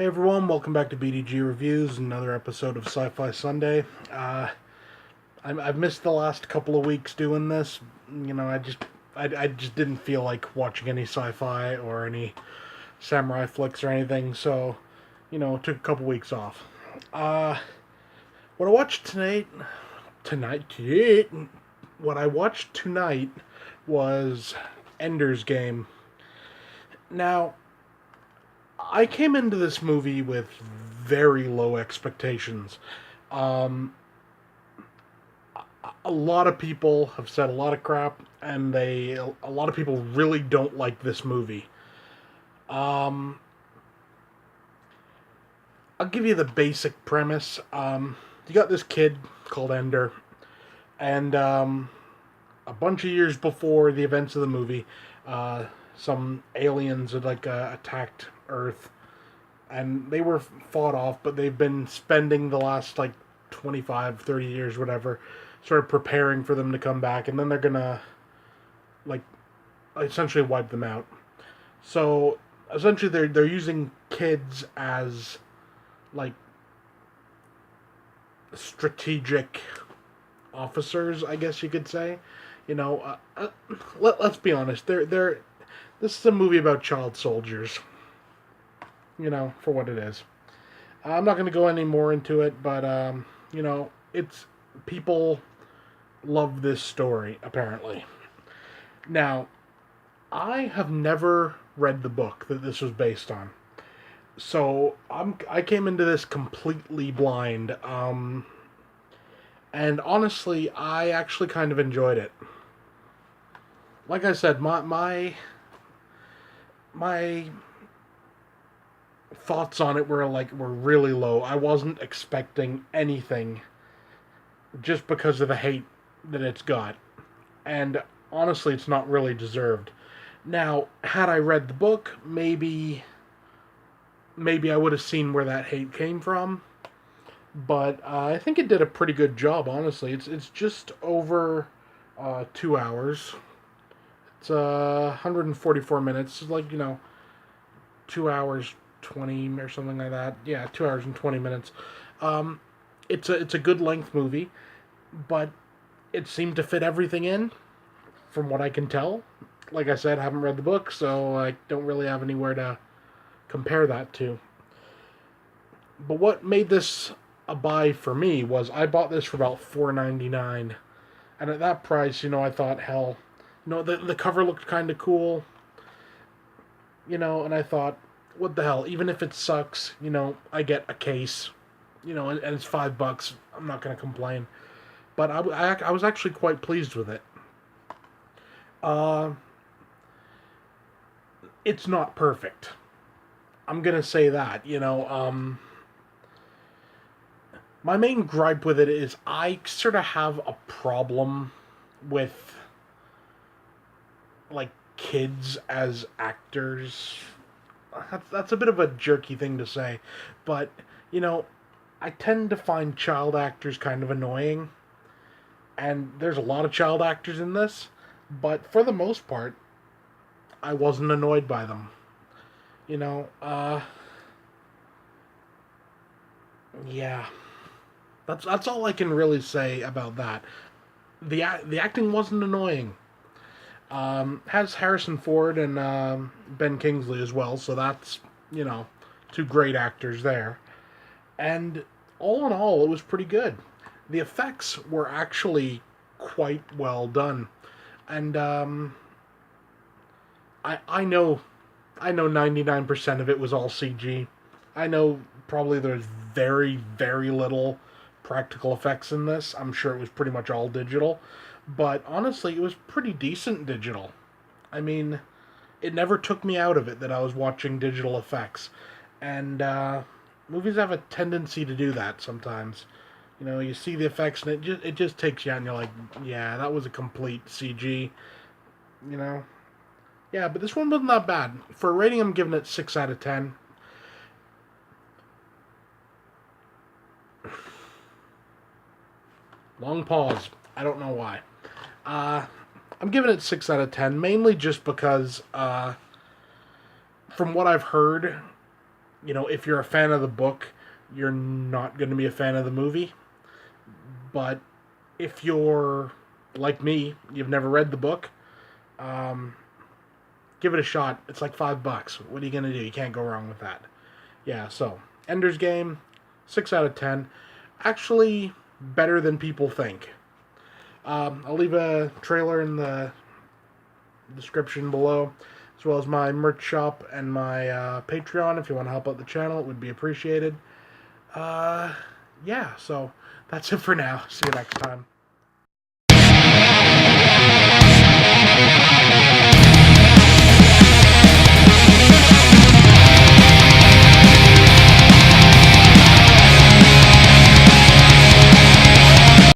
Hey everyone, welcome back to BDG Reviews, another episode of Sci-Fi Sunday. I've missed the last couple of weeks doing this. I just didn't feel like watching any sci-fi or any samurai flicks or anything, so took a couple weeks off. Uh, what I watched tonight, what I watched tonight was Ender's Game. Now, I came into this movie with very low expectations. Um, a lot of people have said a lot of crap, and a lot of people really don't like this movie. Um, I'll give you the basic premise. You got this kid called Ender, and a bunch of years before the events of the movie, some aliens had attacked Earth, and they were fought off, but they've been spending the last 25, 30 years, whatever, sort of preparing for them to come back, and then they're gonna like essentially wipe them out. So essentially, they're using kids as like strategic officers, I guess you could say. You know, let's be honest. They're this is a movie about child soldiers. For what it is. I'm not going to go any more into it, but it's people love this story apparently. Now, I have never read the book that this was based on, so I came into this completely blind. And honestly, I actually kind of enjoyed it. Like I said, my thoughts on it were really low. I wasn't expecting anything just because of the hate that it's got. And honestly, it's not really deserved. Now, had I read the book, maybe I would have seen where that hate came from. But I think it did a pretty good job. Honestly, it's just over 2 hours. It's 144 minutes. It's 2 hours 20 or something like that. Yeah, 2 hours and 20 minutes. Um, it's a good length movie, but it seemed to fit everything in, from what I can tell. Like I said, I haven't read the book, so I don't really have anywhere to compare that to. But what made this a buy for me was I bought this for about $4.99, and at that price, I thought, hell, the cover looked kind of cool, and I thought, what the hell? Even if it sucks, I get a case, and it's $5. I'm not gonna complain. But I was actually quite pleased with it. Uh, it's not perfect. I'm gonna say that. My main gripe with it is I sort of have a problem with kids as actors. That's a bit of a jerky thing to say, but you know, I tend to find child actors kind of annoying, and there's a lot of child actors in this, but for the most part, I wasn't annoyed by them. You know, yeah, that's all I can really say about that. The acting wasn't annoying. Has Harrison Ford and Ben Kingsley as well, so that's two great actors there. And all in all, it was pretty good. The effects were actually quite well done, and I know 99% of it was all CG. I know probably there's very very little practical effects in this. I'm sure it was pretty much all digital, but honestly, it was pretty decent digital. I mean, it never took me out of it that I was watching digital effects, and movies have a tendency to do that sometimes. You see the effects and it just takes you out, and you're like, yeah, that was a complete CG. You know, yeah, but this one wasn't that bad. For a rating, I'm giving it 6 out of 10. Long pause. I don't know why. Uh, I'm giving it 6 out of 10, mainly just because, from what I've heard, if you're a fan of the book, you're not going to be a fan of the movie. But if you're like me, you've never read the book, um, give it a shot. It's like $5. What are you going to do? You can't go wrong with that. Yeah, so Ender's Game, 6 out of 10. Actually, better than people think. I'll leave a trailer in the description below, as well as my merch shop and my Patreon. If you want to help out the channel, it would be appreciated. Yeah, so that's it for now. See you next time.